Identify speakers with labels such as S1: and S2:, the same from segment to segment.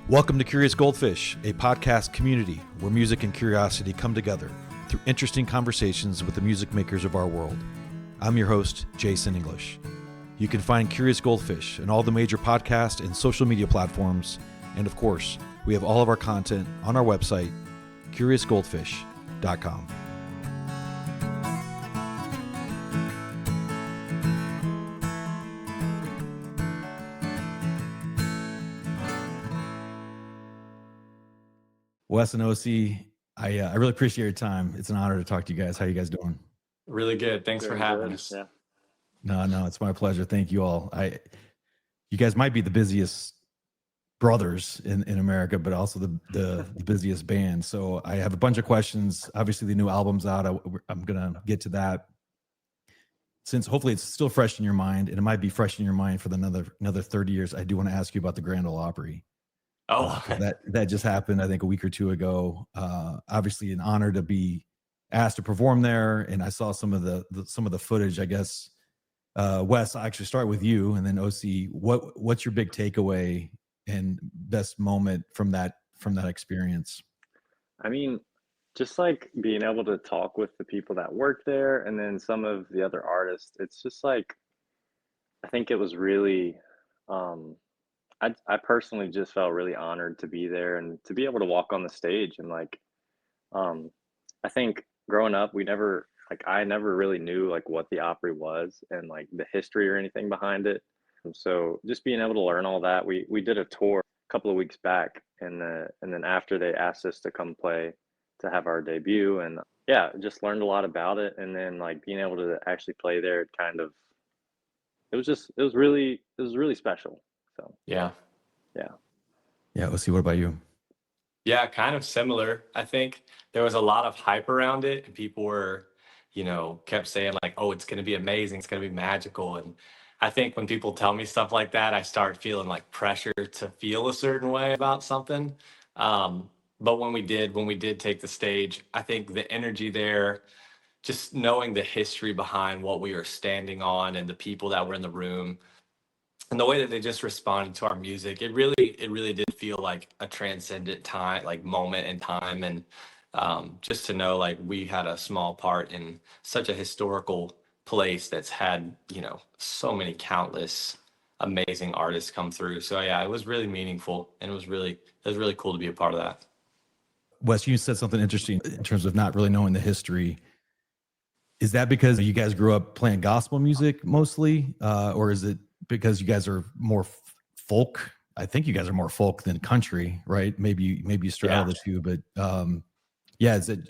S1: Welcome to Curious Goldfish, a podcast community where music and curiosity come together through interesting conversations with the music makers of our world. I'm your host, Jason English. You can find Curious Goldfish in all the major podcast and social media platforms. And of course, we have all of our content on our website, curiousgoldfish.com. Wes and Ocie, I really appreciate your time. It's an honor to talk to you guys. How are you guys doing?
S2: Really good. Thanks for having us.
S3: Yeah.
S1: No, it's my pleasure. Thank you all. You guys might be the busiest brothers in America, but also the busiest band. So I have a bunch of questions. Obviously, the new album's out. I'm gonna get to that. Since hopefully it's still fresh in your mind, and it might be fresh in your mind for another 30 years, I do want to ask you about the Grand Ole Opry.
S2: Oh,
S1: that just happened, I think, a week or two ago. Obviously, an honor to be asked to perform there, and I saw some of the footage. I guess, Wes, I'll actually start with you, and then Ocie. What's your big takeaway and best moment from that experience?
S3: I mean, just like being able to talk with the people that work there and then some of the other artists, it's just like, I think it was really, I personally just felt really honored to be there and to be able to walk on the stage. And like, I think growing up, I never really knew like what the Opry was and like the history or anything behind it. And so just being able to learn all that, we did a tour a couple of weeks back, and then after they asked us to come play to have our debut, and yeah, just learned a lot about it. And then like being able to actually play there, it was really special. So
S2: yeah.
S1: Ocie, what about you?
S2: Yeah, kind of similar. I think there was a lot of hype around it, and people were, kept saying like, oh, it's going to be amazing. It's going to be magical. And I think when people tell me stuff like that, I start feeling like pressure to feel a certain way about something. But when we did take the stage, I think the energy there, just knowing the history behind what we were standing on and the people that were in the room, and the way that they just responded to our music, it really did feel like a transcendent time, like moment in time. And just to know like we had a small part in such a historical place that's had, so many countless amazing artists come through. So yeah, it was really meaningful, and it was really cool to be a part of that.
S1: Wes, you said something interesting in terms of not really knowing the history. Is that because you guys grew up playing gospel music mostly, or is it because you guys are more folk? I think you guys are more folk than country, right? Maybe you straddle the two, but is it,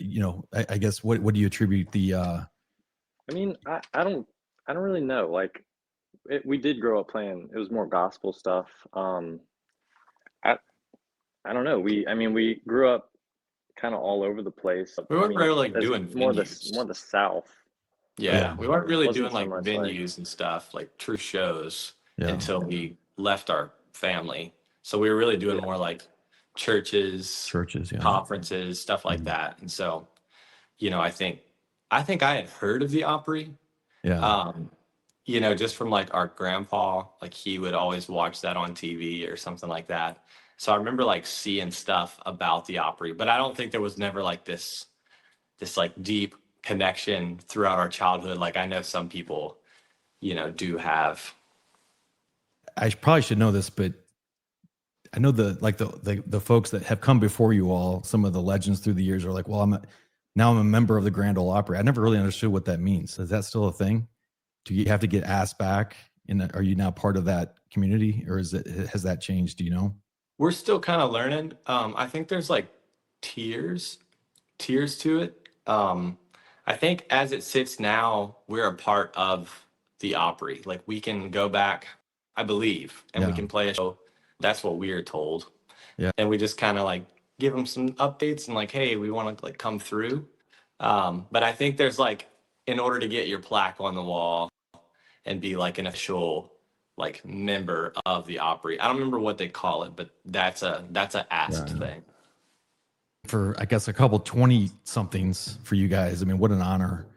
S1: I guess what do you attribute the?
S3: I mean, I don't really know. Like, we did grow up playing. It was more gospel stuff. I don't know. We grew up kind of all over the place.
S2: We weren't really like doing
S3: more
S2: venues.
S3: the South.
S2: Yeah, we weren't really
S3: Wasn't
S2: doing like
S3: so much
S2: venues and stuff, like true shows,
S1: Yeah.
S2: until we left our family. So we were really doing more like churches,
S1: Yeah.
S2: conferences, stuff like that. And so, I think I had heard of the Opry.
S1: Yeah.
S2: Just from like our grandpa, like he would always watch that on TV or something like that. So I remember like seeing stuff about the Opry, but I don't think there was never like this like deep connection throughout our childhood. Like I know some people, do have.
S1: I probably should know this, but I know the folks that have come before you all, some of the legends through the years are like, well, I'm a member of the Grand Ole Opry. I never really understood what that means. Is that still a thing? Do you have to get asked back? Are you now part of that community, or has that changed? Do you know?
S2: We're still kind of learning. I think there's like tiers to it. I think as it sits now, we're a part of the Opry. Like we can go back, I believe, and we can play a show. That's what we are told.
S1: Yeah.
S2: And we just kind of like give them some updates and like, hey, we want to like come through. But I think there's like, in order to get your plaque on the wall and be like an official like member of the Opry, I don't remember what they call it, but that's a asked thing.
S1: For I guess a couple 20 somethings for you guys. I mean, what an honor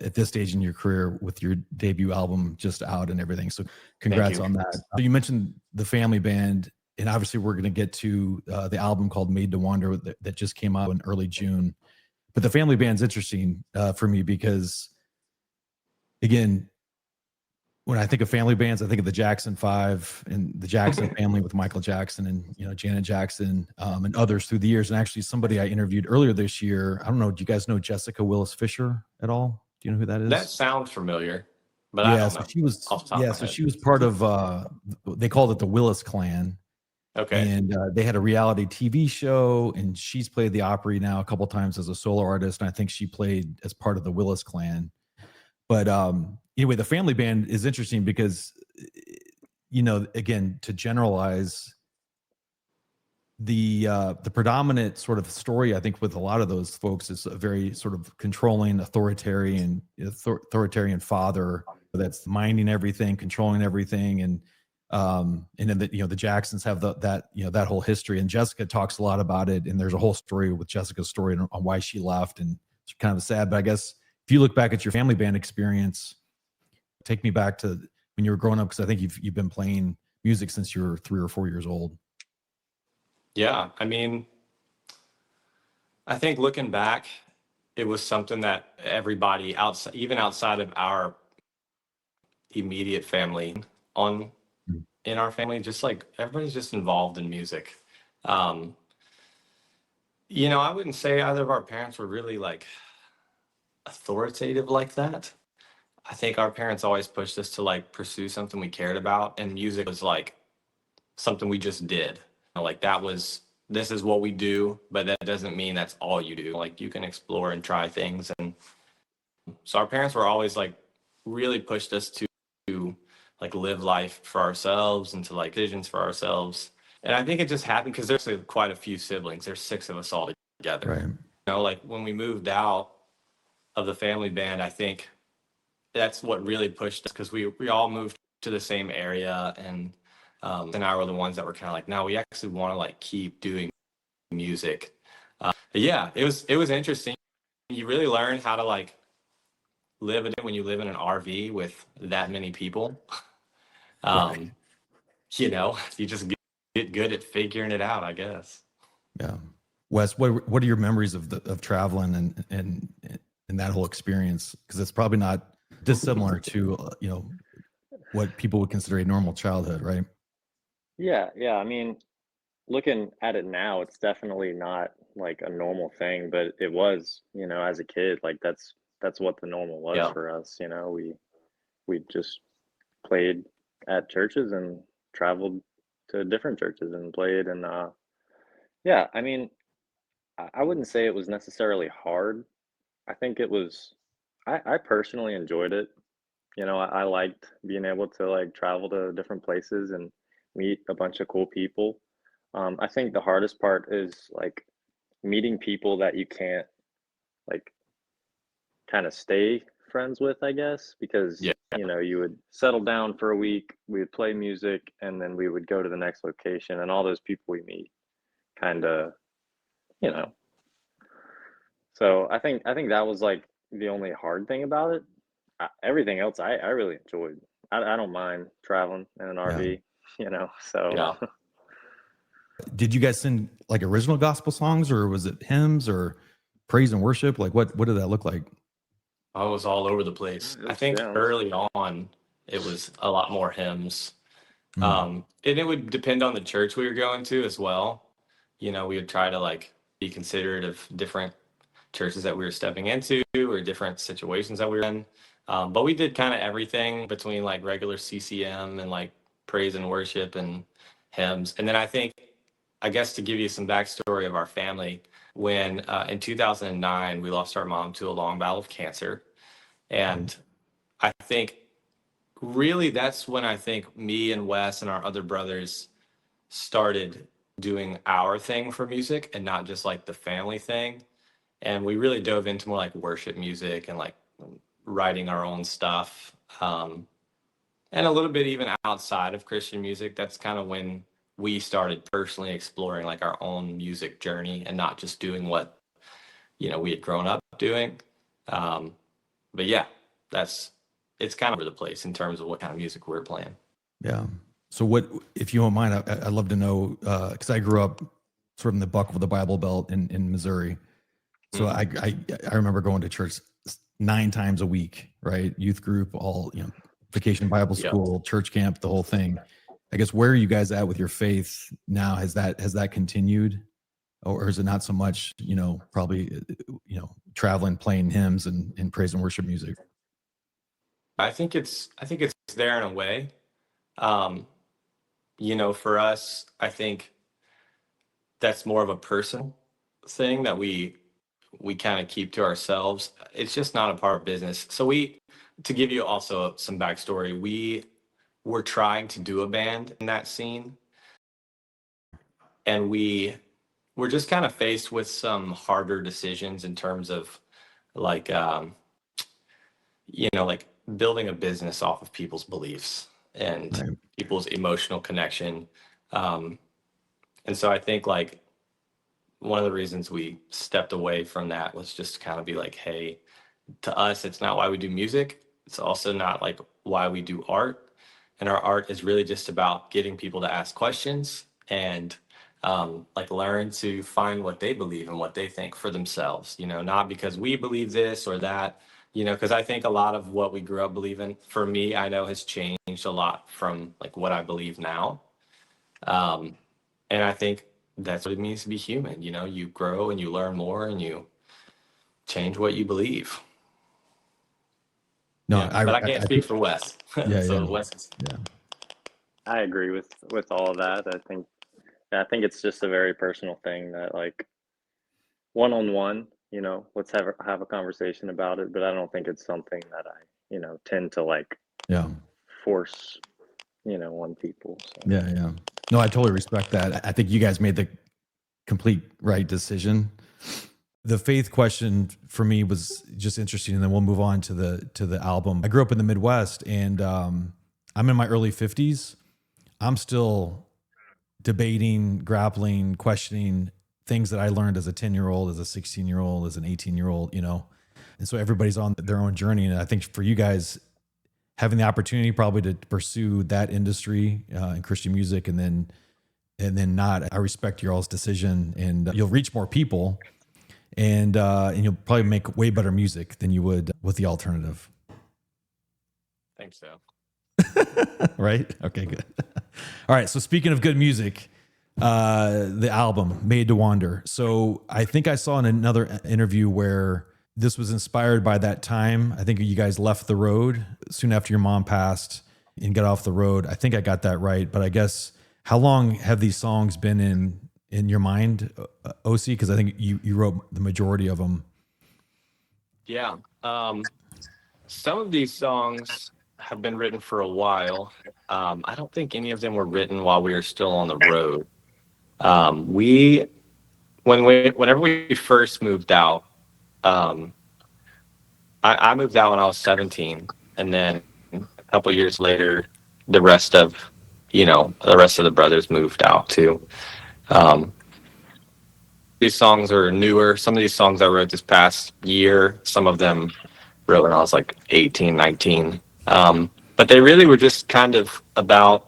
S1: at this stage in your career with your debut album just out and everything. So congrats on that. You mentioned the family band. and obviously we're going to get to the album called Made to Wander that just came out in early June. But the family band's interesting for me because, again, when I think of family bands, I think of the Jackson Five and the Jackson family with Michael Jackson and, you know, Janet Jackson, and others through the years. And actually somebody I interviewed earlier this year, I don't know, do you guys know Jessica Willis Fisher at all? Do you know who that is?
S2: That sounds familiar, but I don't know.
S1: She was,
S2: off the top of my head.
S1: she was part of, they called it the Willis clan.
S2: Okay.
S1: And they had a reality TV show, and she's played the Opry now a couple times as a solo artist. And I think she played as part of the Willis clan. But anyway, the family band is interesting because, you know, again, to generalize, the predominant sort of story, I think, with a lot of those folks is a very sort of controlling, authoritarian father that's minding everything, controlling everything, and then the, you know, the Jacksons have that whole history, and Jessica talks a lot about it, and there's a whole story with Jessica's story on why she left, and it's kind of sad. But I guess if you look back at your family band experience, take me back to when you were growing up, because I think you've been playing music since you were 3 or 4 years old.
S2: Yeah, I mean, I think looking back, it was something that everybody outside, even outside of our immediate family, in our family, just like everybody's just involved in music. You know, I wouldn't say either of our parents were really like authoritative like that. I think our parents always pushed us to like pursue something we cared about, and music was like something we just did. You know, like this is what we do, but that doesn't mean that's all you do. Like you can explore and try things. And so our parents were always like really pushed us to like live life for ourselves and to like visions for ourselves. And I think it just happened because there's quite a few siblings. There's 6 of us all together.
S1: Right.
S2: You know, like when we moved out of the family band, I think that's what really pushed us, because we all moved to the same area, and I were the ones that were kind of like, no, we actually want to like keep doing music. But yeah, it was interesting. You really learn how to like live in it when you live in an RV with that many people.
S1: Right.
S2: You know, you just get good at figuring it out, I guess.
S1: Yeah. Wes, what are your memories of traveling and that whole experience? Because it's probably not dissimilar to you know, what people would consider a normal childhood, right?
S3: Yeah, yeah. I mean, looking at it now, it's definitely not like a normal thing, but it was, you know, as a kid, like that's what the normal was
S2: Yeah.
S3: for us, you know. We just played at churches and traveled to different churches and played, and yeah, I mean, I wouldn't say it was necessarily hard. I think it was I personally enjoyed it. You know, I liked being able to like travel to different places and meet a bunch of cool people. I think the hardest part is like meeting people that you can't like kind of stay friends with, I guess, because
S2: Yeah.
S3: you know, you would settle down for a week, we would play music, and then we would go to the next location, and all those people we meet kind of, you know. So I think that was like the only hard thing about it. Everything else I really enjoyed. I don't mind traveling in an
S1: Yeah.
S3: RV, you know. So
S2: Yeah.
S1: Did you guys sing like original gospel songs, or was it hymns or praise and worship? Like what did that look like?
S2: I was all over the place.
S3: it
S2: I
S3: was,
S2: think
S3: yeah,
S2: early on, it was a lot more hymns.
S1: Mm.
S2: And it would depend on the church we were going to as well. You know, we would try to like be considerate of different churches that we were stepping into or different situations that we were in. But we did kind of everything between like regular CCM and like praise and worship and hymns. And then I guess to give you some backstory of our family, when in 2009, we lost our mom to a long battle of cancer. And I think really that's when I think me and Wes and our other brothers started doing our thing for music and not just like the family thing. And we really dove into more like worship music and like writing our own stuff. And a little bit even outside of Christian music. That's kind of when we started personally exploring like our own music journey and not just doing what, you know, we had grown up doing. But yeah, it's kind of over the place in terms of what kind of music we're playing.
S1: Yeah. So what, if you don't mind, I'd love to know, because I grew up sort of in the buckle of the Bible Belt in Missouri. So I remember going to church 9 times a week, right? Youth group, all, vacation Bible
S2: Yep.
S1: school, church camp, the whole thing. I guess, where are you guys at with your faith now? Has that continued, or is it not so much? Probably, traveling, playing hymns and praise and worship music.
S2: I think it's there in a way. For us, I think that's more of a personal thing that we kind of keep to ourselves. It's just not a part of business. So to give you also some backstory, we were trying to do a band in that scene, and we were just kind of faced with some harder decisions in terms of like like building a business off of people's beliefs and
S1: Right.
S2: people's emotional connection. And so I think like one of the reasons we stepped away from that was just to kind of be like, hey, to us, it's not why we do music. It's also not like why we do art. And our art is really just about getting people to ask questions and like learn to find what they believe and what they think for themselves, not because we believe this or that, because I think a lot of what we grew up believing, for me, I know has changed a lot from like what I believe now. And I think that's what it means to be human. You grow and you learn more and you change what you believe.
S1: No,
S2: Yeah, but I can't speak for Wes.
S1: Yeah,
S2: So
S1: yeah.
S2: Wes is,
S1: Yeah.
S3: I agree with all of that. I think it's just a very personal thing that like one on one, let's have a conversation about it. But I don't think it's something that I, tend to like
S1: Yeah.
S3: force, on people. So
S1: Yeah. Yeah. No, I totally respect that. I think you guys made the complete right decision. The faith question for me was just interesting, and then we'll move on to the album. I grew up in the Midwest, and I'm in my early 50s. I'm still debating, grappling, questioning things that I learned as a 10-year-old, as a 16-year-old, as an 18-year-old, And so everybody's on their own journey. And I think for you guys, having the opportunity probably to pursue that industry in Christian music, and then not, I respect your all's decision, and you'll reach more people, and you'll probably make way better music than you would with the alternative.
S2: I think so.
S1: Right? Okay, good. All right. So speaking of good music, the album Made to Wander. So I think I saw in another interview where this was inspired by that time. I think you guys left the road soon after your mom passed and got off the road. I think I got that right. But I guess, how long have these songs been in your mind, Ocie? Because I think you wrote the majority of them.
S2: Yeah. Some of these songs have been written for a while. I don't think any of them were written while we were still on the road. Whenever we first moved out, I moved out when I was 17, and then a couple years later, the rest of the brothers moved out too. These songs are newer. Some of these songs I wrote this past year. Some of them wrote when I was like 18, 19. But they really were just kind of about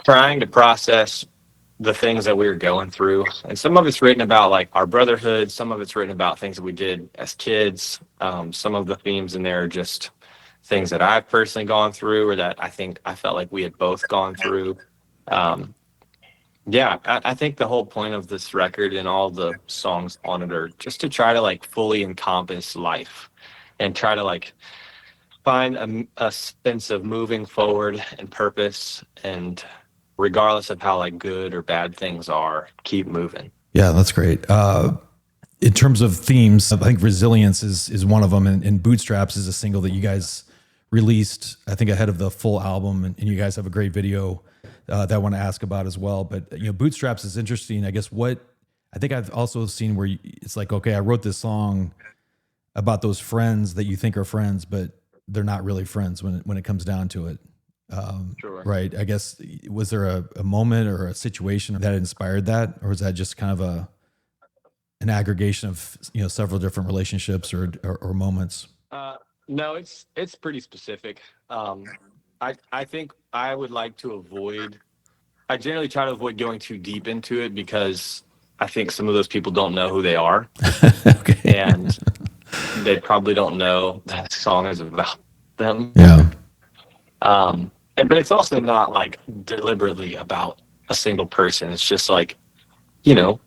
S2: trying to process the things that we were going through. And some of it's written about like our brotherhood. Some of it's written about things that we did as kids. Some of the themes in there are just things that I've personally gone through, or that I felt like we had both gone through. Yeah, I think the whole point of this record and all the songs on it are just to try to like fully encompass life and try to like find a sense of moving forward and purpose, and regardless of how like good or bad things are, keep moving.
S1: Yeah, that's great. In terms of themes, I think resilience is one of them, and Bootstraps is a single that you guys released, I think, ahead of the full album, and you guys have a great video that I want to ask about as well. But Bootstraps is interesting. I guess what I think I've also seen where it's like, okay, I wrote this song about those friends that you think are friends, but they're not really friends when it comes down to it.
S2: Sure.
S1: Right. I guess, was there a moment or a situation that inspired that, or was that just kind of an aggregation of several different relationships or moments?
S2: No, it's pretty specific. I think I would like to avoid. I generally try to avoid going too deep into it because I think some of those people don't know who they are,
S1: Okay.
S2: and they probably don't know that song is about them.
S1: Yeah.
S2: But it's also not like deliberately about a single person. It's just like, you know,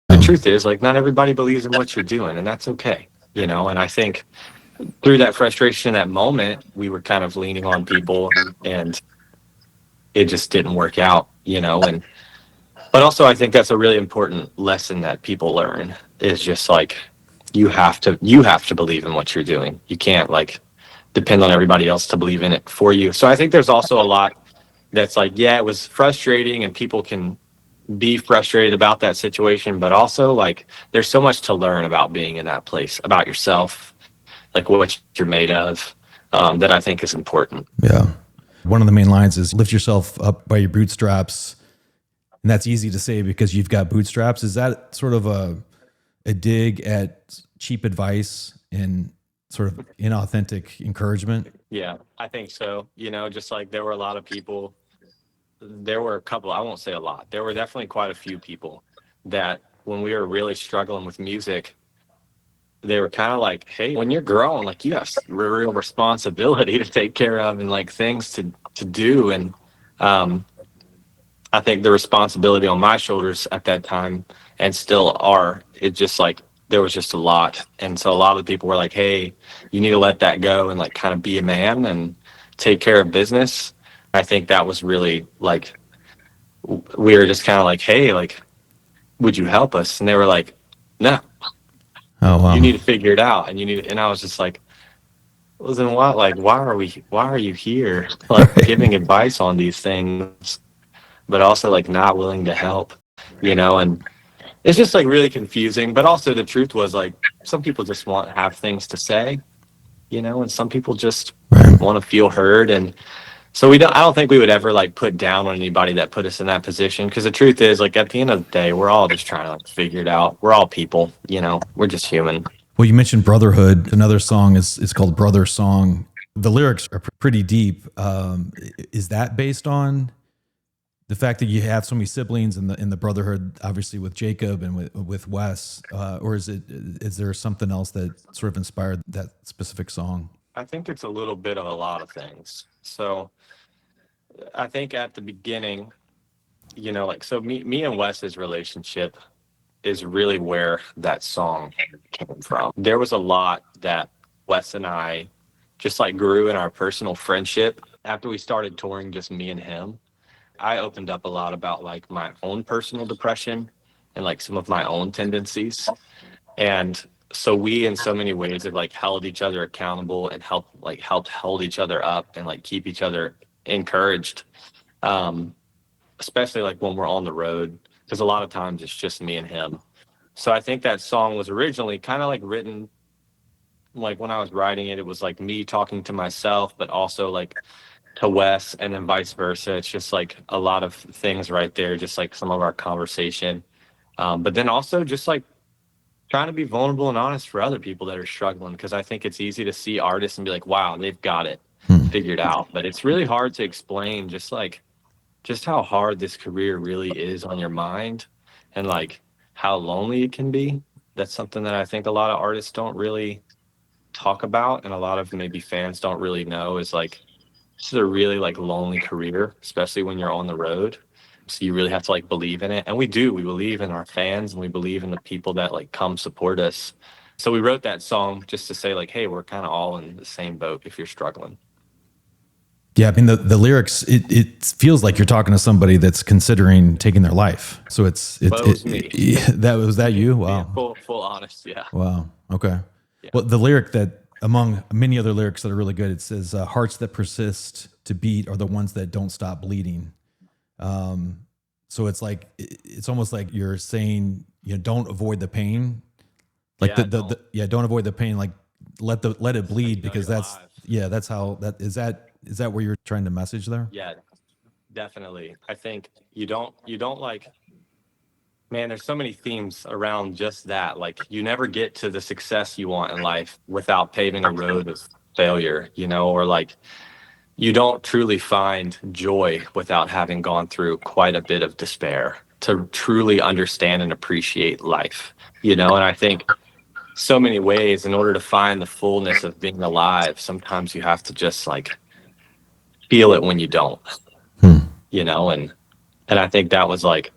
S2: the truth is like not everybody believes in what you're doing, and that's okay. And I think through that frustration, that moment, we were kind of leaning on people, and it just didn't work out. And but also I think that's a really important lesson that people learn is just like you have to believe in what you're doing. You can't like depend on everybody else to believe in it for you. So I think there's also a lot that's like, yeah, it was frustrating and people can be frustrated about that situation, but also like there's so much to learn about being in that place, about yourself, like what you're made of, that I think is important.
S1: Yeah. One of the main lines is lift yourself up by your bootstraps. And that's easy to say because you've got bootstraps. Is that sort of a dig at cheap advice and sort of inauthentic encouragement?
S2: Yeah, I think so. Just like there were a lot of people, there were a couple, I won't say a lot, there were definitely quite a few people that when we were really struggling with music, they were kind of like, hey, when you're growing, like you have real responsibility to take care of and like things to do. And um, I think the responsibility on my shoulders at that time and still are, it just like there was just a lot. And so a lot of the people were like, hey, you need to let that go and like kind of be a man and take care of business. I think that was really like we were just kind of like, hey, like, would you help us? And they were like, no,
S1: Oh,
S2: you
S1: wow.
S2: need to figure it out. And I was just like, well, then what? Like, why are you here? Like
S1: Right.
S2: giving advice on these things, but also like not willing to help, and it's just like really confusing. But also the truth was like, some people just want to have things to say, and some people just
S1: Right.
S2: want to feel heard. And so I don't think we would ever like put down on anybody that put us in that position. Cause the truth is like at the end of the day, we're all just trying to like figure it out. We're all people, we're just human.
S1: Well, you mentioned Brotherhood. Another song is called Brother Song. The lyrics are pretty deep. Is that based on the fact that you have so many siblings in the Brotherhood, obviously with Jacob and with Wes, or is there something else that sort of inspired that specific song?
S2: I think it's a little bit of a lot of things. So I think at the beginning, like so me and Wes's relationship is really where that song came from. There was a lot that Wes and I just like grew in our personal friendship after we started touring, just me and him. I opened up a lot about like my own personal depression and like some of my own tendencies. And so we in so many ways have like held each other accountable and helped hold each other up and like keep each other encouraged. Um, Especially like when we're on the road, because a lot of times it's just me and him. So I think that song was originally kind of like written like when I was writing it, it was like me talking to myself, but also like to Wes and then vice versa. It's just like a lot of things right there, just like some of our conversation. But then also just like trying to be vulnerable and honest for other people that are struggling, because I think it's easy to see artists and be like, wow, they've got it
S1: Hmm.
S2: figured out. But it's really hard to explain just how hard this career really is on your mind and like how lonely it can be. That's something that I think a lot of artists don't really talk about, and a lot of maybe fans don't really know is like this is a really like lonely career, especially when you're on the road. So you really have to like believe in it. And we do, we believe in our fans and we believe in the people that like come support us. So we wrote that song just to say like, hey, we're kind of all in the same boat if you're struggling.
S1: Yeah, I mean the lyrics. It feels like you're talking to somebody that's considering taking their life. So
S2: But it was me.
S1: that was that you?
S2: Yeah,
S1: Wow,
S2: full honest, yeah.
S1: wow. Okay.
S2: Yeah.
S1: Well, the lyric that among many other lyrics that are really good, it says, "Hearts that persist to beat are the ones that don't stop bleeding." So it's like it's almost like you're saying, don't avoid the pain, like
S2: Yeah,
S1: don't avoid the pain, like let it bleed,
S2: you know
S1: because
S2: you're
S1: that's
S2: alive.
S1: that's how that is. That where you're trying to message there?
S2: Yeah, definitely. I think you don't like, man, there's so many themes around just that. Like you never get to the success you want in life without paving a road of failure, or like you don't truly find joy without having gone through quite a bit of despair to truly understand and appreciate life, you know? And I think so many ways, in order to find the fullness of being alive, sometimes you have to just like feel it when you don't,
S1: Hmm.
S2: you know? And I think that was like,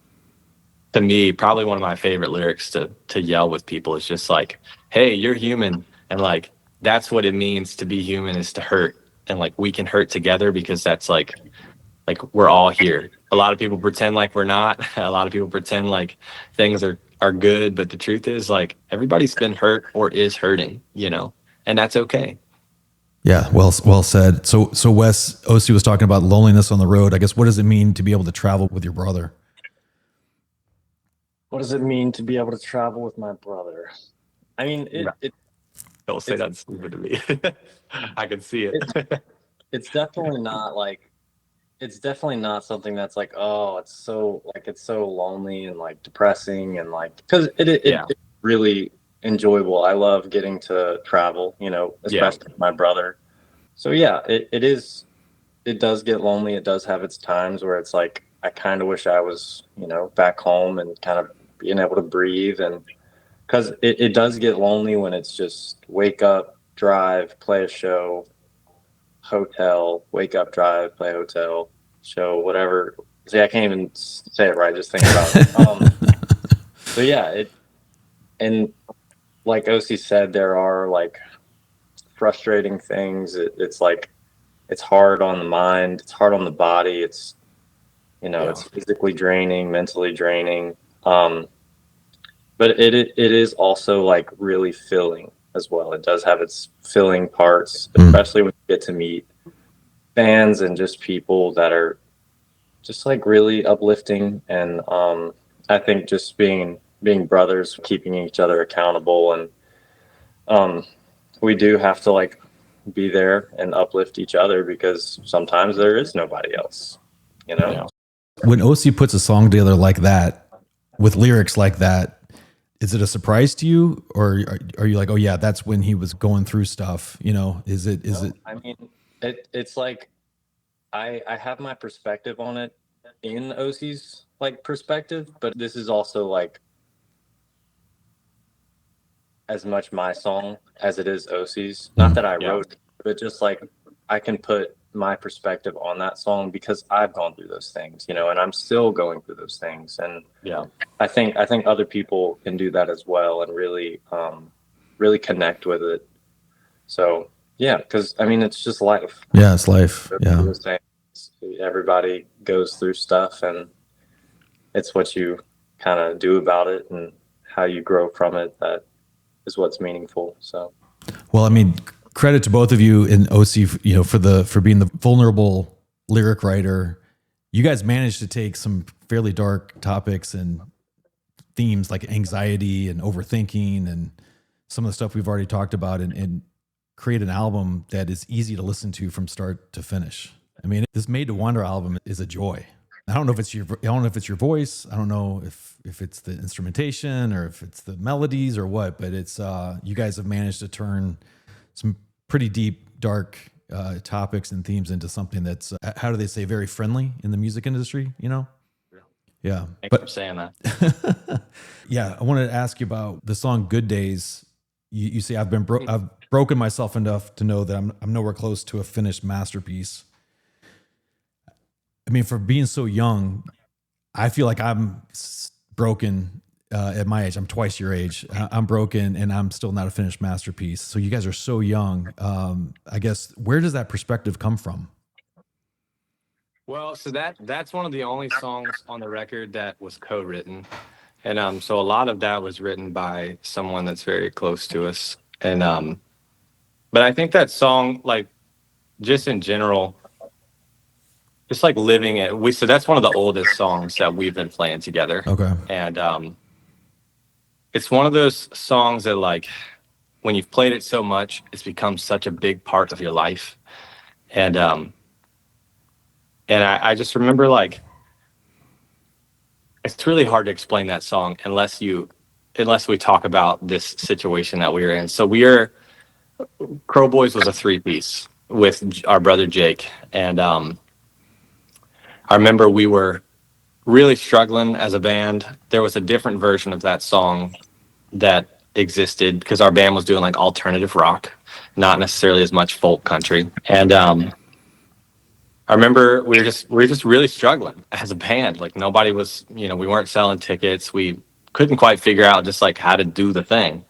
S2: to me, probably one of my favorite lyrics to yell with people is just like, hey, you're human. And like, that's what it means to be human, is to hurt. And like, we can hurt together, because that's like we're all here. A lot of people pretend like we're not. A lot of people pretend like things are good, but the truth is, like, everybody's been hurt or is hurting, you know, and that's okay.
S1: Yeah, well said. So Wes, Ocie was talking about loneliness on the road. I guess, what does it mean to be able to travel with your brother?
S3: What does it mean to be able to travel with my brother? I mean,
S2: Don't say that stupid to me. I can see it.
S3: it's definitely not like, it's definitely not something that's like, oh, it's so lonely and like depressing, and like, because
S2: Yeah.
S3: it's really enjoyable. I love getting to travel,
S2: Yeah.
S3: especially with my brother. So yeah, it does get lonely. It does have its times where it's like, I kind of wish I was, back home and kind of being able to breathe. And because it does get lonely when it's just wake up, drive, play a show, hotel, wake up, drive, play hotel, show, whatever. See, I can't even say it right. Just think about it. So yeah, and like Ocie said, there are like frustrating things. It's like, it's hard on the mind. It's hard on the body. It's,
S2: Yeah.
S3: it's physically draining, mentally draining. Um, but it is also like really filling as well. It does have its filling parts, especially when you get to meet fans and just people that are just like really uplifting. And I think just being brothers, keeping each other accountable, and we do have to like be there and uplift each other, because sometimes there is nobody else,
S2: Yeah.
S1: When Ocie puts a song together like that, with lyrics like that, is it a surprise to you, or are you like, oh yeah, that's when he was going through stuff? Is it?
S3: I mean, it's like, I have my perspective on it in Ocie's like perspective, but this is also like as much my song as it is Ocie's. Not that I
S2: Yeah.
S3: wrote it, but just like, I can put my perspective on that song because I've gone through those things, and I'm still going through those things. And
S2: Yeah.
S3: I think other people can do that as well, and really really connect with it. So yeah, because I mean, it's just life.
S1: Yeah, it's life. Yeah.
S3: Everybody goes through stuff, and it's what you kind of do about it and how you grow from it that is what's meaningful. So
S1: Well, I mean, credit to both of you and Ocie, for being the vulnerable lyric writer. You guys managed to take some fairly dark topics and themes like anxiety and overthinking and some of the stuff we've already talked about, and create an album that is easy to listen to from start to finish. I mean, this Made to Wonder album is a joy. I don't know if it's your voice. I don't know if it's the instrumentation or if it's the melodies or what, but it's you guys have managed to turn some pretty deep, dark topics and themes into something that's how do they say, very friendly in the music industry, Yeah.
S2: Thanks for saying that.
S1: Yeah, I wanted to ask you about the song "Good Days." You say I've broken myself enough to know that I'm nowhere close to a finished masterpiece. I mean, for being so young, I feel like I'm broken at my age. I'm twice your age. I'm broken, and I'm still not a finished masterpiece. So you guys are so young. I guess, where does that perspective come from?
S2: Well, so that's one of the only songs on the record that was co-written. And so a lot of that was written by someone that's very close to us. And but I think that song, like, just in general, just like living it. So that's one of the oldest songs that we've been playing together.
S1: Okay.
S2: And it's one of those songs that, like, when you've played it so much, it's become such a big part of your life. And I just remember, like, it's really hard to explain that song unless we talk about this situation that we were in. So Crowe Boys was a 3-piece. with our brother Jake, and I remember we were really struggling as a band. There was a different version of that song that existed because our band was doing like alternative rock, not necessarily as much folk country. And I remember we were just really struggling as a band. Like nobody was, we weren't selling tickets. We couldn't quite figure out just like how to do the thing.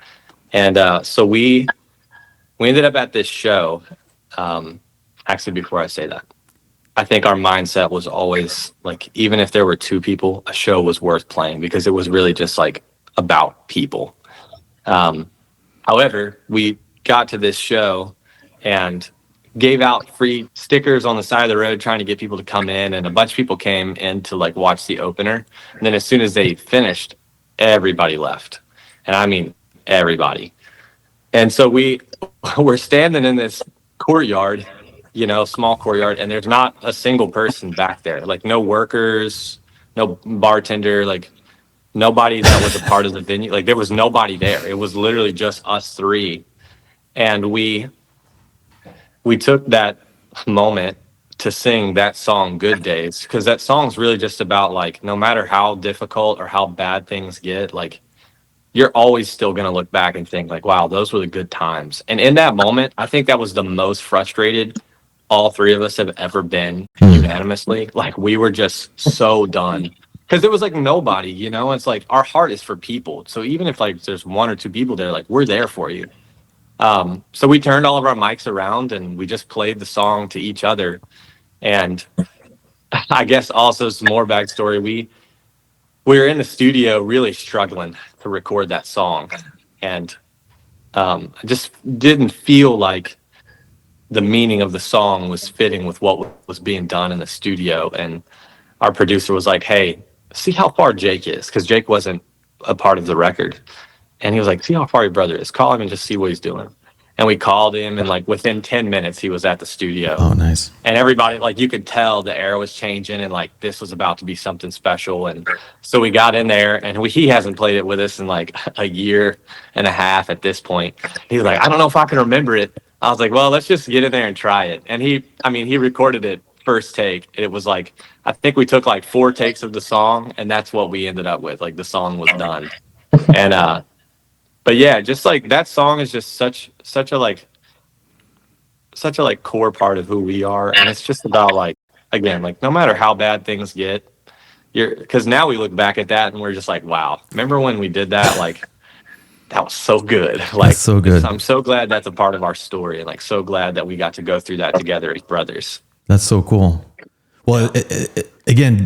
S2: And so we ended up at this show. Actually, before I say that, I think our mindset was always like, even if there were two people, a show was worth playing because it was really just like about people. However, we got to this show and gave out free stickers on the side of the road trying to get people to come in, and a bunch of people came in to like watch the opener. And then as soon as they finished, everybody left. And I mean everybody. And so we were standing in this courtyard, small courtyard, and there's not a single person back there. Like no workers, no bartender, like nobody that was a part of the venue. Like there was nobody there. It was literally just us three. And we took that moment to sing that song Good Days, because that song's really just about like no matter how difficult or how bad things get, like you're always still going to look back and think like, wow, those were the good times. And in that moment, I think that was the most frustrated all three of us have ever been unanimously. Like we were just so done because there was like nobody, it's like our heart is for people. So even if like there's one or two people there, like we're there for you. So we turned all of our mics around and we just played the song to each other. And I guess also some more backstory. We were in the studio really struggling to record that song. And I just didn't feel like the meaning of the song was fitting with what was being done in the studio. And our producer was like, hey, see how far Jake is, because Jake wasn't a part of the record. And he was like, see how far your brother is. Call him and just see what he's doing. And we called him, and like within 10 minutes, he was at the studio.
S1: Oh, nice.
S2: And everybody, like you could tell the air was changing and like this was about to be something special. And so we got in there, and he hasn't played it with us in like a year and a half at this point. He's like, I don't know if I can remember it. I was like, well, let's just get in there and try it. And he recorded it first take. It was like, I think we took like 4 takes of the song, and that's what we ended up with. Like the song was done. And, but yeah, just like that song is just such a core part of who we are. And it's just about like, again, like no matter how bad things get, because now we look back at that and we're just like, wow, remember when we did that? Like that was so good. Like
S1: That's so good.
S2: I'm so glad that's a part of our story, and like so glad that we got to go through that together as brothers.
S1: That's so cool. Well, again,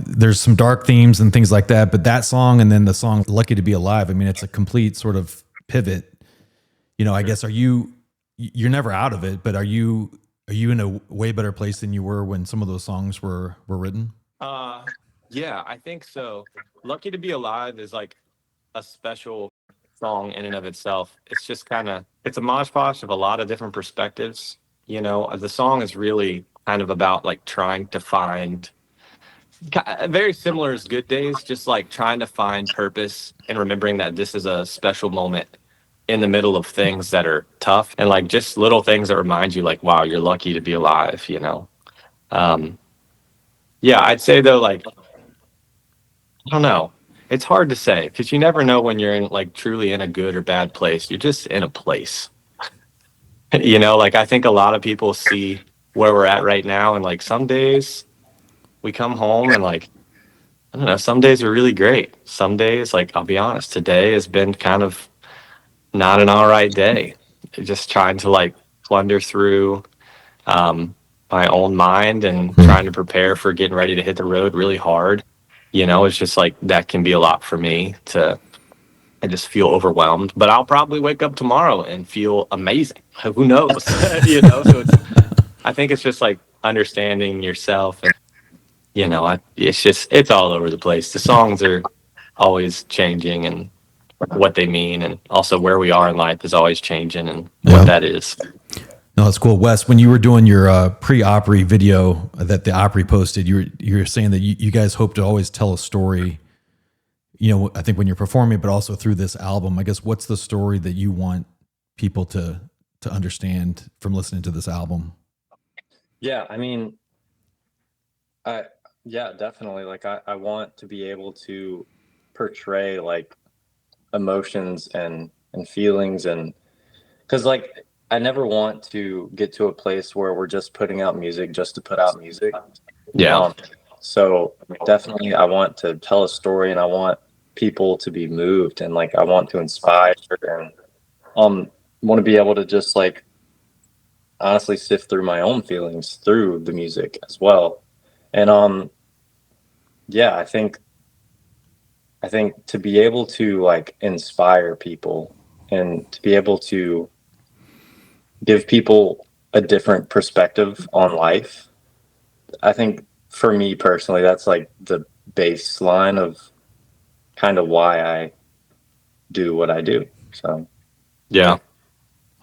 S1: there's some dark themes and things like that, but that song and then the song Lucky to Be Alive, I mean, it's a complete sort of pivot. I guess you're never out of it, but are you in a way better place than you were when some of those songs were written?
S2: Yeah, I think so. Lucky to Be Alive is like a special song in and of itself. It's just it's a mosh posh of a lot of different perspectives. The song is really kind of about like trying to find, very similar as Good Days, just like trying to find purpose and remembering that this is a special moment in the middle of things that are tough, and like just little things that remind you like, wow, you're lucky to be alive. Yeah, I'd say though, like, I don't know. It's hard to say because you never know when you're in like truly in a good or bad place. You're just in a place. Like I think a lot of people see where we're at right now, and like some days we come home and like, I don't know, some days are really great. Some days, like I'll be honest, today has been kind of not an all right day. Just trying to like plunder through my own mind and trying to prepare for getting ready to hit the road really hard. It's just like that can be a lot for me I just feel overwhelmed, but I'll probably wake up tomorrow and feel amazing. Who knows? So I think it's just like understanding yourself, and it's all over the place. The songs are always changing, and what they mean, and also where we are in life is always changing, and what that is.
S1: No, that's cool. Wes, when you were doing your pre-Opry video that the Opry posted, you were saying that you guys hope to always tell a story, I think when you're performing, but also through this album. I guess what's the story that you want people to to understand from listening to this album?
S3: Yeah, I mean, yeah, definitely. Like I want to be able to portray like emotions and feelings, and because like I never want to get to a place where we're just putting out music just to put out music.
S2: Yeah.
S3: So definitely I want to tell a story, and I want people to be moved, and like I want to inspire, and want to be able to just like honestly sift through my own feelings through the music as well. And yeah, I think to be able to like inspire people and to be able to give people a different perspective on life, I think for me personally, that's like the baseline of kind of why I do what I do. So,
S2: Yeah.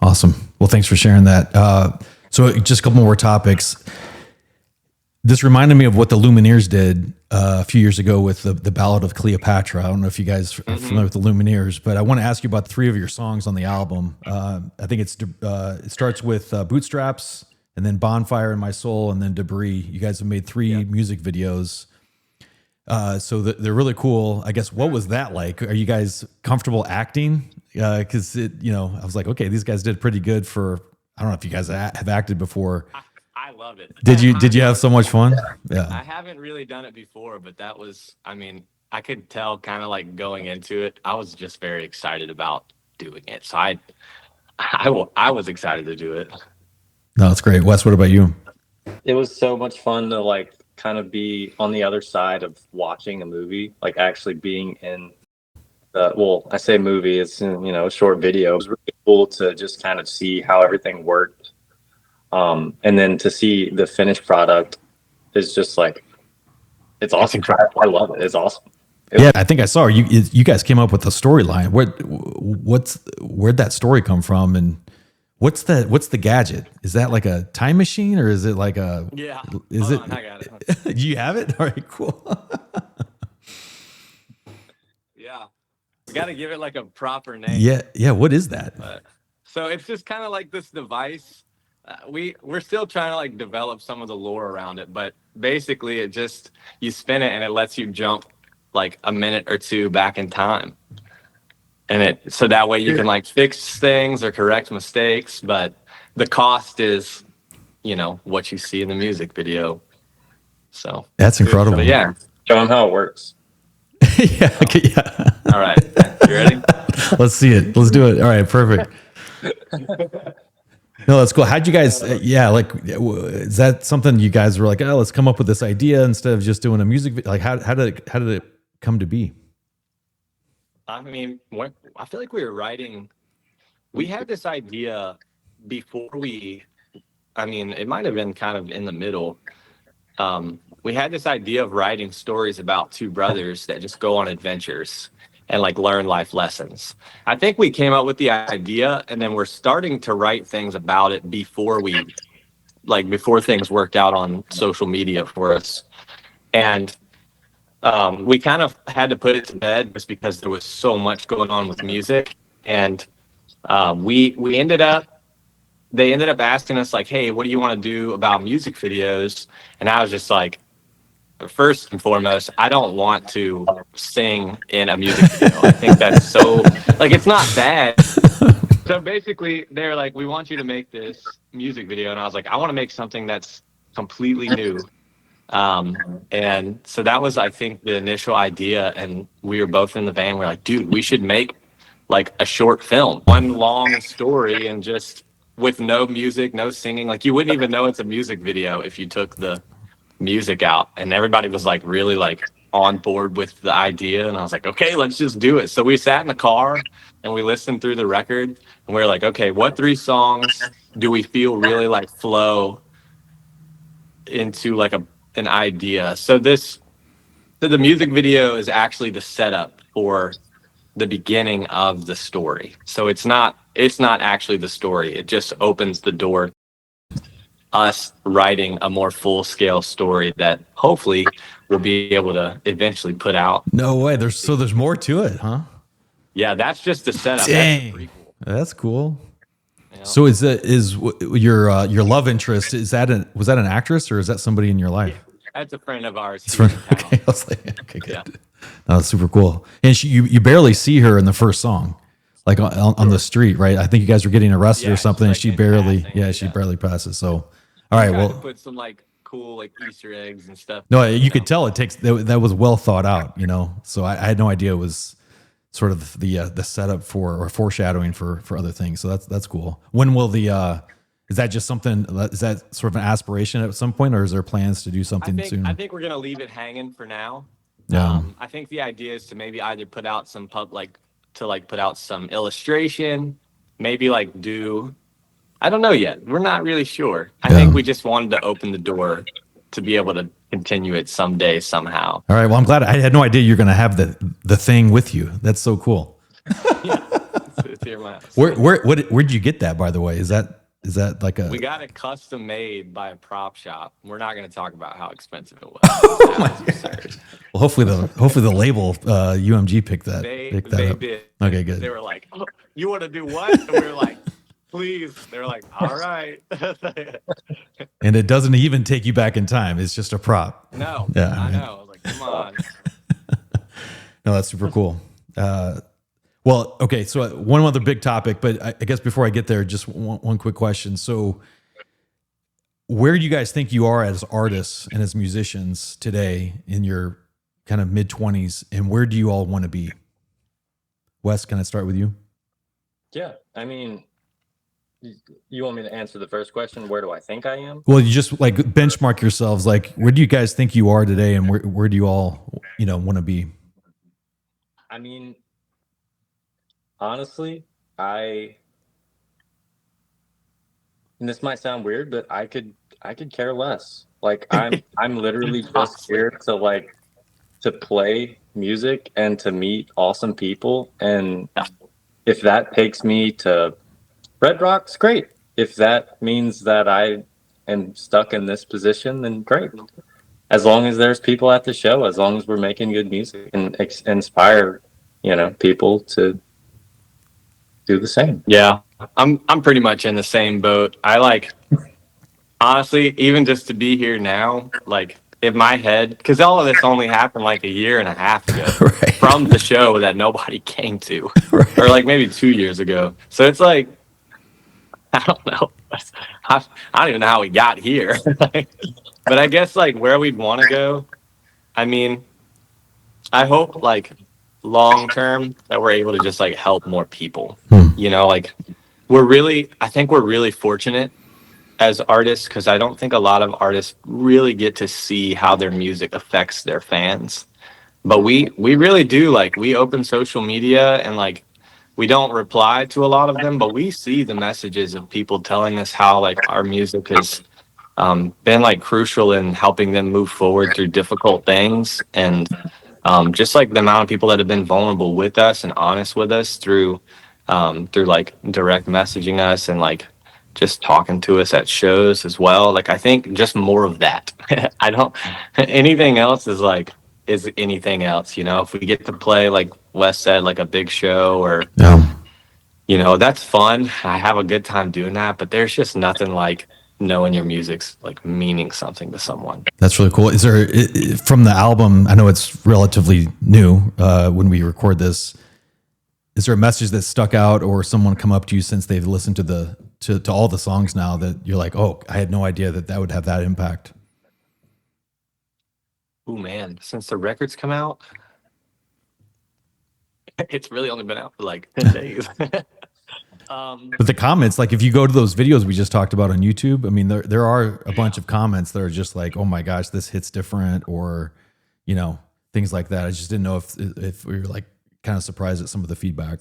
S1: Awesome. Well, thanks for sharing that. So just a couple more topics. This reminded me of what the Lumineers did a few years ago with the Ballad of Cleopatra. I don't know if you guys are familiar with the Lumineers, but I want to ask you about 3 of your songs on the album. I think it starts with Bootstraps, and then Bonfire in My Soul, and then Debris. You guys have made 3 music videos. So they're really cool. I guess, what was that like? Are you guys comfortable acting? Because I was like, okay, these guys did pretty good for. I don't know if you guys have acted before.
S2: I love it.
S1: Did you have so much fun? Yeah.
S2: I haven't really done it before, but that was, I mean, I could tell kind of like going into it, I was just very excited about doing it. So I was excited to do it.
S1: No, that's great. Wes, what about you?
S3: it was so much fun to like kind of be on the other side of watching a movie, like actually being in the, well, I say movie, it's in, a short video. It was really cool to just kind of see how everything worked. And then to see the finished product is just like, it's awesome. I love it. It's awesome.
S1: Yeah, I think I saw you guys came up with a storyline. Where'd that story come from, and what's the gadget? Is that like a time machine, or is it like a?
S2: Yeah.
S1: Is
S2: Hold
S1: it?
S2: on, I got it.
S1: Do you have it? All right, cool.
S2: Yeah. You got to give it like a proper name.
S1: Yeah. What is that?
S2: So it's just kind of like this device. We're still trying to like develop some of the lore around it, but basically it just, you spin it and it lets you jump like a minute or two back in time. And so that way you can like fix things or correct mistakes, but the cost is, what you see in the music video. So
S1: That's incredible.
S2: But yeah.
S3: Show them how it works.
S1: Yeah.
S2: All right. You ready?
S1: Let's see it. Let's do it. All right. Perfect. No, that's cool. How'd you guys? Is that something you guys were like? Oh, let's come up with this idea instead of just doing a music video. Like, how did it come to be?
S2: I mean, I feel like we were writing. We had this idea before it might have been kind of in the middle. We had this idea of writing stories about two brothers that just go on adventures and like learn life lessons. I think we came up with the idea, and then we're starting to write things about it before things worked out on social media for us. And we kind of had to put it to bed just because there was so much going on with music. And they ended up asking us like, hey, what do you want to do about music videos? And I was just like, first and foremost, I don't want to sing in a music video. I think that's so, it's not bad. So basically, they're like, we want you to make this music video. And I was like, I want to make something that's completely new. And so that was, I think, the initial idea. And we were both in the van. We're like, dude, we should make like a short film, one long story, and just with no music, no singing. Like, you wouldn't even know it's a music video if you took the music out. And everybody was like really like on board with the idea. And I was like, okay, let's just do it. So we sat in the car and we listened through the record, and we were like, okay, what 3 songs do we feel really like flow into like an idea? So the music video is actually the setup for the beginning of the story. So it's not actually the story. It just opens the door us writing a more full-scale story that hopefully we'll be able to eventually put out.
S1: No way. There's more to it, huh?
S2: Yeah, that's just the setup.
S1: Dang. That's cool.
S2: You know?
S1: So your love interest, was that an actress or is that somebody in your life?
S2: That's a friend of ours.
S1: It's
S2: here
S1: from,
S2: in town.
S1: okay, I was like, okay, good.
S2: Yeah.
S1: No, that's super cool. And you barely see her in the first song, like on the street, right? I think you guys were getting arrested
S2: Yeah,
S1: or something.
S2: she's,
S1: And
S2: like, in passing,
S1: she
S2: yeah.
S1: barely passes. So, all right,
S2: Tried to
S1: well,
S2: put some like cool like Easter eggs and stuff.
S1: no,
S2: you
S1: you
S2: know.
S1: could tell that was well thought out, you know. So I had no idea it was sort of the setup for or foreshadowing for other things. So that's cool. When will is that just something? Is that sort of an aspiration at some point, or is there plans to do something soon?
S2: I think we're gonna leave it hanging for now.
S1: Yeah.
S2: I think the idea is to maybe either put out some put out some illustration, maybe like do I don't know yet. We're not really sure. I
S1: Yeah.
S2: think we just wanted to open the door to be able to continue it someday somehow.
S1: All right. Well, I'm glad. I had no idea you're going to have the thing with you. That's so cool.
S2: Yeah, it's here in my house.
S1: Where'd you get that, by the way? Is that like a?
S2: We got it custom made by a prop shop. We're not going to talk about how expensive it was.
S1: Oh
S2: That was absurd.
S1: Well, hopefully the label UMG picked that.
S2: They
S1: up.
S2: did.
S1: Okay, good.
S2: They were like, oh, "You want to do what?" And we were like, "Please." They were like, "All right."
S1: And it doesn't even take you back in time. It's just a prop.
S2: No,
S1: Yeah,
S2: I
S1: right.
S2: know. I was like, "Come on."
S1: No, that's super cool. Well, okay. So one other big topic, but I guess before I get there, just one quick question. So, where do you guys think you are as artists and as musicians today in your kind of mid-20s, and where do you all want to be? Wes, can I start with you?
S3: Yeah, I mean, you want me to answer the first question? Where do I think I am?
S1: Well, you just like benchmark yourselves. Like, where do you guys think you are today, and where do you all want to be?
S3: I mean, honestly, and this might sound weird, but I could care less. Like I'm literally just here to play music and to meet awesome people. And if that takes me to Red Rocks, great. If that means that I am stuck in this position, then great. As long as there's people at the show, as long as we're making good music and inspire, people to do the same.
S2: Yeah, I'm pretty much in the same boat. Honestly, even just to be here now, like in my head, because all of this only happened like a year and a half ago
S1: Right.
S2: from the show that nobody came to,
S1: Right.
S2: or like maybe 2 years ago. So it's like, I don't know. I don't even know how we got here. But I guess like where we'd want to go, I mean, I hope like long term that we're able to just like help more people. Like I think we're really fortunate as artists because I don't think a lot of artists really get to see how their music affects their fans. But we really do. Like we open social media and like we don't reply to a lot of them, but we see the messages of people telling us how like our music has been like crucial in helping them move forward through difficult things. And just like the amount of people that have been vulnerable with us and honest with us through like direct messaging us and like just talking to us at shows as well. Like I think just more of that. I don't anything else is anything else, if we get to play like Wes said, like a big show or that's fun. I have a good time doing that, but there's just nothing like knowing your music's like meaning something to someone.
S1: That's really cool. Is there from the album? I know it's relatively new when we record this. Is there a message that stuck out, or someone come up to you since they've listened to all the songs now that you're like, oh, I had no idea that would have that impact?
S2: Oh man, since the records come out, it's really only been out for like 10 days.
S1: But the comments, like if you go to those videos we just talked about on YouTube, I mean, there are a bunch of comments that are just like, oh my gosh, this hits different, or things like that. I just didn't know if we were like kind of surprised at some of the feedback.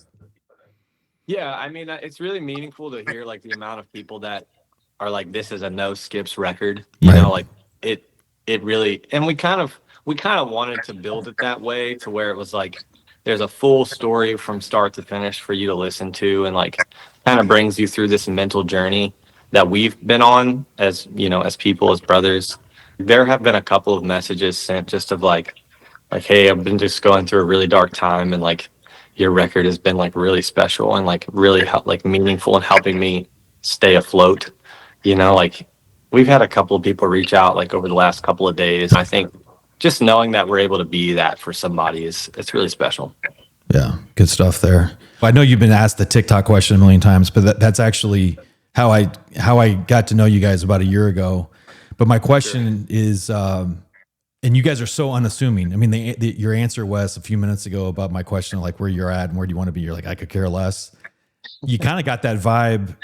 S2: Yeah, I mean, it's really meaningful to hear like the amount of people that are like, this is a no skips record. Like it really, and we kind of wanted to build it that way to where it was like there's a full story from start to finish for you to listen to, and like kind of brings you through this mental journey that we've been on as as people, as brothers. There have been a couple of messages sent just of like, hey, I've been just going through a really dark time, and like your record has been like really special and like really meaningful in helping me stay afloat. You know, like we've had a couple of people reach out like over the last couple of days. I think just knowing that we're able to be that for somebody it's really special.
S1: Yeah, good stuff there. I know you've been asked the TikTok question a million times, but that's actually how I got to know you guys about a year ago. But my question is, and you guys are so unassuming. I mean, your answer, Wes, a few minutes ago about my question, like where you're at and where do you want to be? You're like, I could care less. You kind of got that vibe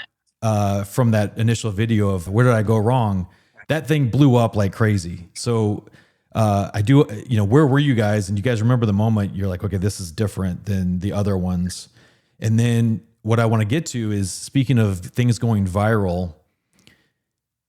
S1: from that initial video of where did I go wrong? That thing blew up like crazy. So I do, where were you guys? And you guys remember the moment you're like, okay, this is different than the other ones. And then what I want to get to is, speaking of things going viral,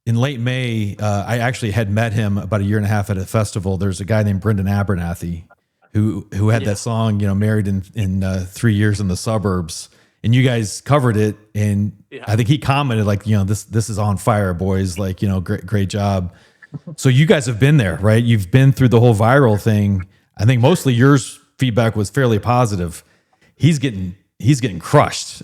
S1: in late May, I actually had met him about a year and a half at a festival. There's a guy named Brendan Abernathy who had that song, Married in 3 years in the Suburbs. And you guys covered it, and I think he commented like, this is on fire, boys. Like, great job. So you guys have been there, right? You've been through the whole viral thing. I think mostly yours feedback was fairly positive. He's getting crushed,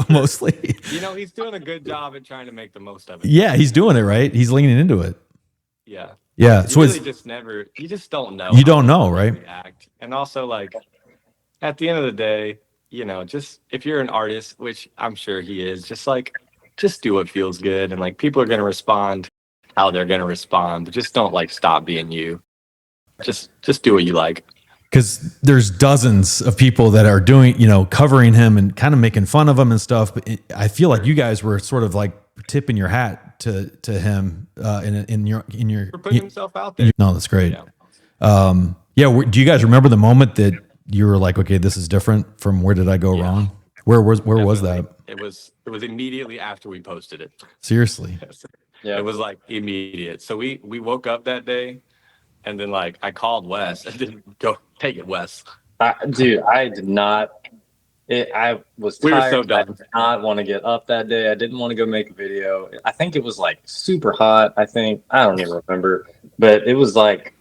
S1: mostly.
S2: He's doing a good job at trying to make the most of it.
S1: Yeah, he's doing it right. He's leaning into it.
S2: Yeah.
S1: Yeah. So
S2: you just don't know.
S1: You don't know, right?
S2: React. And also, like, at the end of the day, just if you're an artist, which I'm sure he is, just do what feels good. And like, people are going to respond how they're going to respond, but just don't like stop being you. Just do what you like.
S1: Because there's dozens of people that are doing, covering him and kind of making fun of him and stuff. But I feel like you guys were sort of like tipping your hat to him in your
S2: for putting himself out there.
S1: No, that's great. Do you guys remember the moment that you were like, okay, this is different from where did I go wrong? Where was that?
S2: It was immediately after we posted it.
S1: Seriously.
S2: Yeah, it was like immediate. So we woke up that day, and then like I called Wes and didn't go take it, Wes.
S3: Dude, I did not. I was tired.
S2: We were so done.
S3: I did not want to get up that day. I didn't want to go make a video. I think it was like super hot. I don't even remember, but it was like,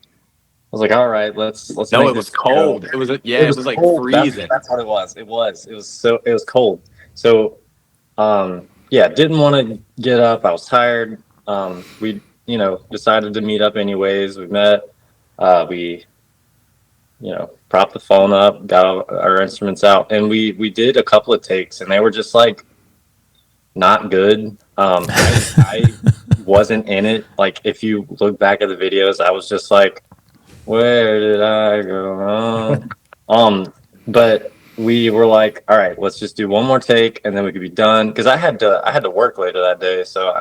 S3: I was like, all right, let's.
S2: No, it was cold. It was like cold. Freezing.
S3: That's what it was. It was cold. So, didn't want to get up. I was tired. We, decided to meet up anyways. We met. We, propped the phone up, got our instruments out, and we did a couple of takes, and they were just like not good. I wasn't in it. Like, if you look back at the videos, I was just like, where did I go wrong? But we were like, all right, let's just do one more take and then we could be done. Cause I had to work later that day. So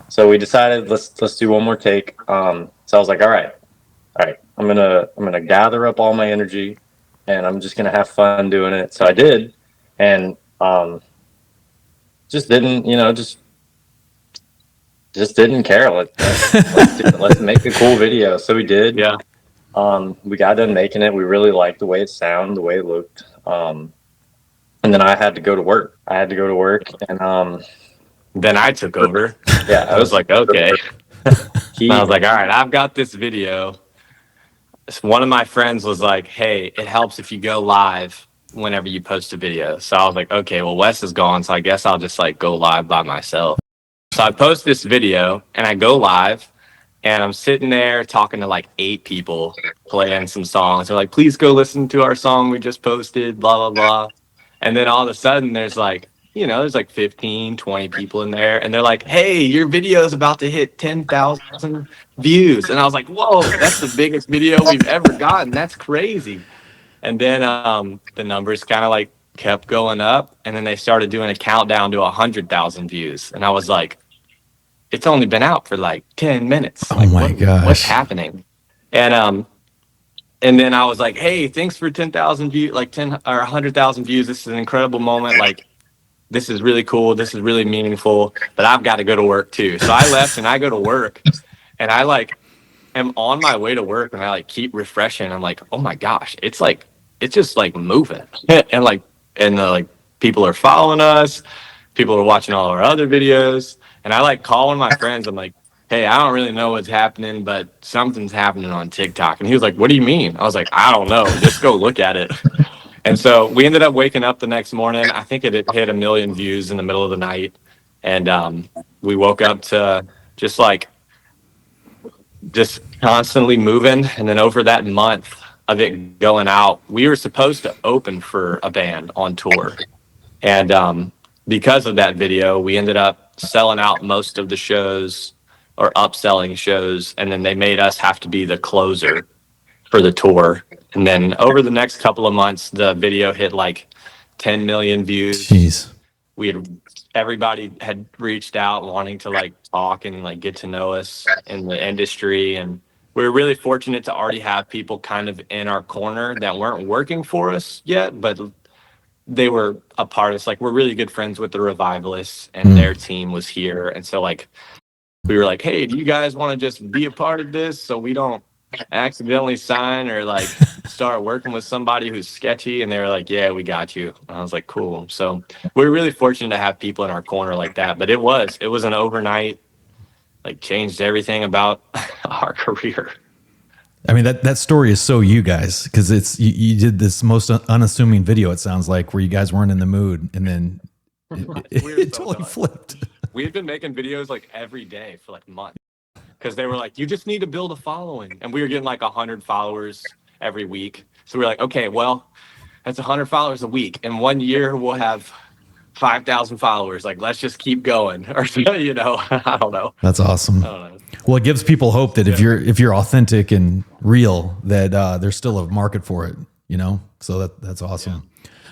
S3: so we decided let's do one more take. So I was like, all right, I'm gonna gather up all my energy and I'm just gonna have fun doing it. So I did, and just didn't, just didn't care. Let's make a cool video. So we did.
S2: Yeah.
S3: We got done making it. We really liked the way it sounded, the way it looked. And then I had to go to work. And
S2: then I took over.
S3: Yeah,
S2: I was like, okay. I was like, all right, I've got this video. One of my friends was like, hey, it helps if you go live whenever you post a video. So I was like, okay, well, Wes is gone, so I guess I'll just like go live by myself. So I post this video and I go live and I'm sitting there talking to like 8 people, playing some songs. They're like, please go listen to our song we just posted, blah, blah, blah. And then all of a sudden there's like, there's like 15, 20 people in there. And they're like, hey, your video is about to hit 10,000 views. And I was like, whoa, that's the biggest video we've ever gotten. That's crazy. And then the numbers kind of like kept going up. And then they started doing a countdown to 100,000 views. And I was like, it's only been out for like 10 minutes. Like,
S1: oh my gosh.
S2: What's happening? And then I was like, hey, thanks for 10,000 views, like 10 or 100,000 views. This is an incredible moment. Like, this is really cool. This is really meaningful, but I've got to go to work too. So I left and I go to work and I like am on my way to work and I like keep refreshing. I'm like, oh my gosh, it's just like moving. And like people are following us. People are watching all our other videos. And I like call one of my friends. I'm like, hey, I don't really know what's happening, but something's happening on TikTok. And he was like, what do you mean? I was like, I don't know. Just go look at it. And so we ended up waking up the next morning. I think it had hit 1 million views in the middle of the night. And we woke up to just like, just constantly moving. And then over that month of it going out, we were supposed to open for a band on tour. And because of that video, we ended up selling out most of the shows or upselling shows. And then they made us have to be the closer for the tour. And then over the next couple of months, the video hit like 10 million views.
S1: Jeez.
S2: Everybody had reached out wanting to like talk and like get to know us in the industry. And we were really fortunate to already have people kind of in our corner that weren't working for us yet, but they were a part of us. Like, we're really good friends with the Revivalists, and their team was here. And so like, we were like, hey, do you guys want to just be a part of this so we don't accidentally sign or like start working with somebody who's sketchy? And they were like, yeah, we got you. And I was like, cool. So we're really fortunate to have people in our corner like that. But it was an overnight, like, changed everything about our career.
S1: I mean, that story is so you guys, because it's you did this most unassuming video, it sounds like, where you guys weren't in the mood, and then it
S2: so
S1: totally
S2: done.
S1: flipped.
S2: We've been making videos like every day for like months, because they were like, you just need to build a following. And we were getting like 100 followers every week. So we were like, okay, well, that's 100 followers a week. In 1 year, we'll have 5,000 followers. Like, let's just keep going. Or, you know, I don't know.
S1: That's awesome.
S2: I don't know.
S1: Well, it gives people hope that if you're authentic and real, that there's still a market for it, you know? So that's awesome.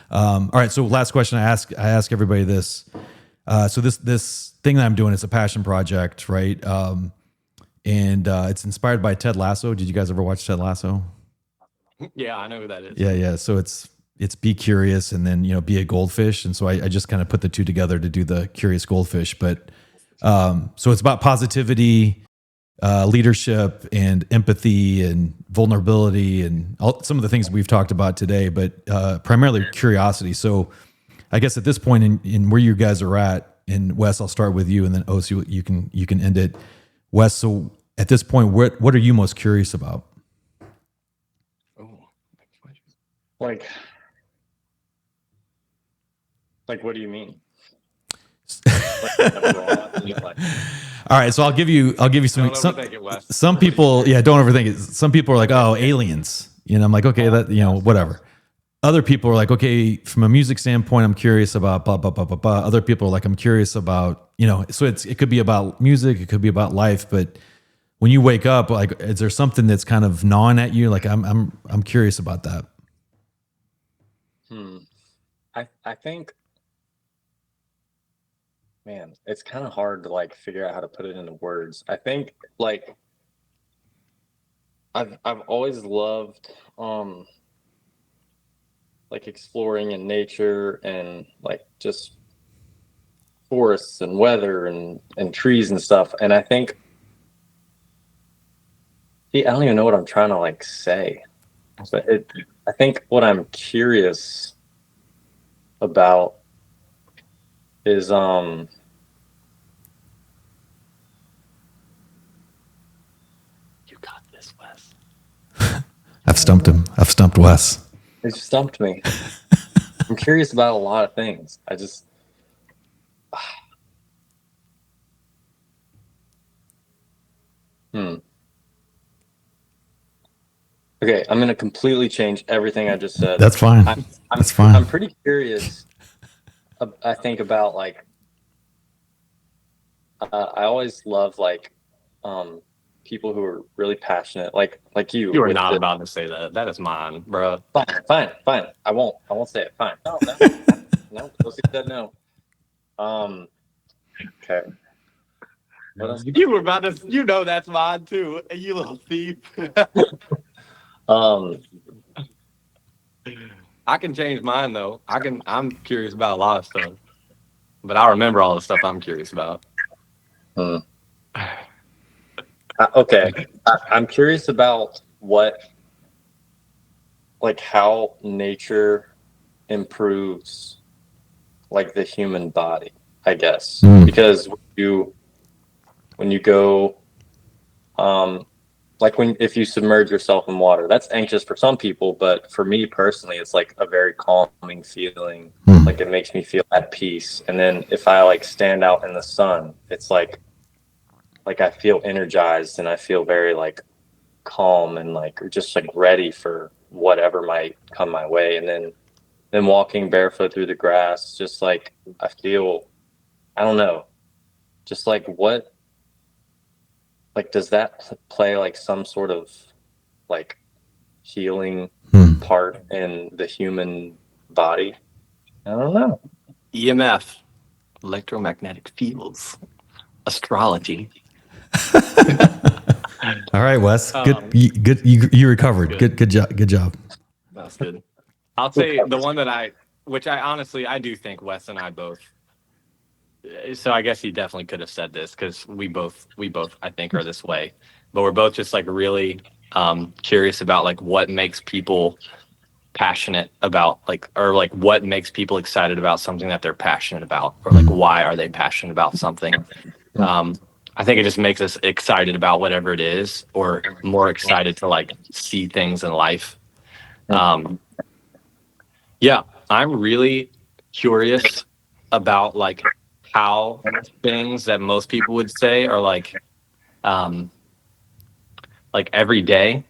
S1: Yeah. All right. So last question I ask everybody this. So this thing that I'm doing, it's a passion project, right? And it's inspired by Ted Lasso. Did you guys ever watch Ted Lasso?
S2: Yeah, I know who that is.
S1: Yeah. So it's be curious and then, be a goldfish. And so I just kind of put the two together to do the Curious Goldfish. But so it's about positivity, leadership, and empathy and vulnerability and some of the things we've talked about today, but primarily curiosity. So I guess at this point in where you guys are at, and Wes, I'll start with you, and then Ocie, you can end it. Wes, so at this point, what are you most curious about?
S3: Like, what do you mean?
S1: All right, so I'll give you something.
S2: Don't overthink it, Wes.
S1: Some people, don't overthink it. Some people are like, oh, aliens. I'm like, okay, that whatever. Other people are like, okay, from a music standpoint, I'm curious about blah blah blah blah blah. Other people are like, I'm curious about So it could be about music, it could be about life. But when you wake up, like, is there something that's kind of gnawing at you? Like, I'm curious about that.
S3: I think, man, it's kind of hard to like figure out how to put it into words. I think like I've always loved like exploring in nature and like just forests and weather and trees and stuff. And I think I don't even know what I'm trying to like say, but I think what I'm curious about is
S2: You got this, Wes.
S1: I've stumped him. I've stumped Wes.
S3: it stumped me. I'm curious about a lot of things. I just Okay, I'm gonna completely change everything I just said.
S1: That's fine. That's fine.
S3: I'm pretty curious. I think about like I always love like people who are really passionate, like you.
S2: You are not about to say that. That is mine, bro.
S3: Fine. I won't say it. Fine. No. Pussy said no. Okay. What else?
S2: You were about to. That's mine too. You little thief. I can change mine though. I'm curious about a lot of stuff, but I remember all the stuff I'm curious about.
S3: Okay. I'm curious about how nature improves like the human body, I guess. Because when you go like when if you submerge yourself in water, that's anxious for some people, but for me personally, it's like a very calming feeling. Like it makes me feel at peace. And then if I like stand out in the sun, it's like I feel energized and I feel very like calm and like just like ready for whatever might come my way. And then walking barefoot through the grass, just like I feel, I don't know, just like what, like does that play like some sort of like healing part in the human body? I don't know.
S2: EMF, electromagnetic fields, astrology.
S1: All right, Wes. Good. You recovered. Good job. Good job.
S2: That's good. I'll say the one that which I honestly, I do think Wes and I both. So I guess he definitely could have said this because we both, I think, are this way. But we're both just like really curious about like what makes people passionate about like, or like what makes people excited about something that they're passionate about, or like why are they passionate about something. I think it just makes us excited about whatever it is, or more excited to like see things in life. Yeah, I'm really curious about like how things that most people would say are like every day,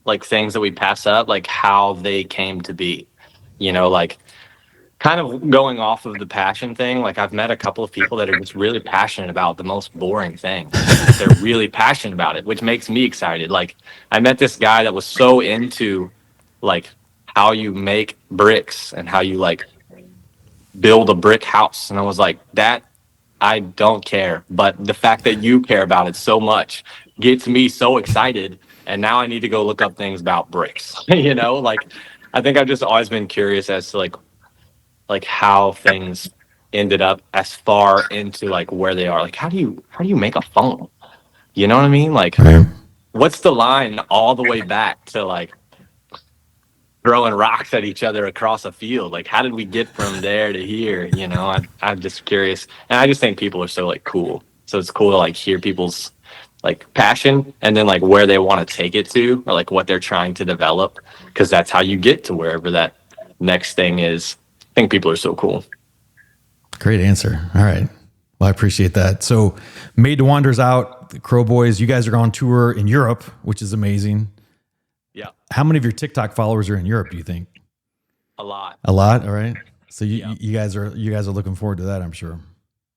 S2: like things that we pass up, like how they came to be. You know, like kind of going off of the passion thing. Like I've met a couple of people that are just really passionate about the most boring things. But they're really passionate about it, which makes me excited. Like I met this guy that was so into like how you make bricks and how you like build a brick house. And I was like, that I don't care. But the fact that you care about it so much gets me so excited. And now I need to go look up things about bricks. You know, like I think I've just always been curious as to like how things ended up as far into like where they are. Like how do you make a phone? You know what I mean? Like
S1: Right.
S2: what's the line all the way back to like throwing rocks at each other across a field? Like how did we get from there to here? You know, I'm just curious. And I just think people are so like cool. So it's cool to like hear people's like passion and then like where they want to take it to, or like what they're trying to develop, because that's how you get to wherever that next thing is. I think people are so cool.
S1: Great answer. All right. Well, I appreciate that. So, Made to Wander's out. The Crowe Boys, you guys are on tour in Europe, which is amazing.
S2: Yeah,
S1: How many of your TikTok followers are in Europe, do you think?
S2: a lot.
S1: A lot. All right. So
S2: Yeah.
S1: you guys are looking forward to that, I'm sure.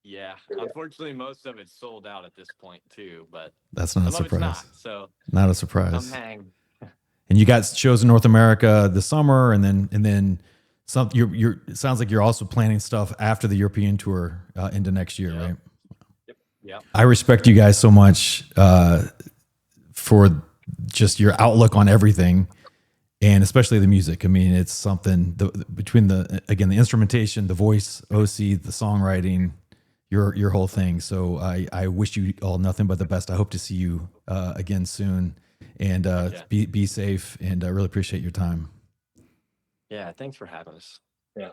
S2: Yeah, unfortunately, most of it's sold out at this point too. But
S1: That's not a
S2: some of it's
S1: surprise.
S2: not. So
S1: Not a
S2: come
S1: surprise.
S2: hang.
S1: And you got shows in North America this summer, and then some. It sounds like you're also planning stuff after the European tour into next year, right?
S2: Yeah.
S1: I respect you guys so much for just your outlook on everything, and especially the music. I mean, it's something between the instrumentation, the voice, Ocie, the songwriting, your whole thing. So I wish you all nothing but the best. I hope to see you again soon, and be safe. And I really appreciate your time.
S2: Yeah. Thanks for having us.
S3: Yeah.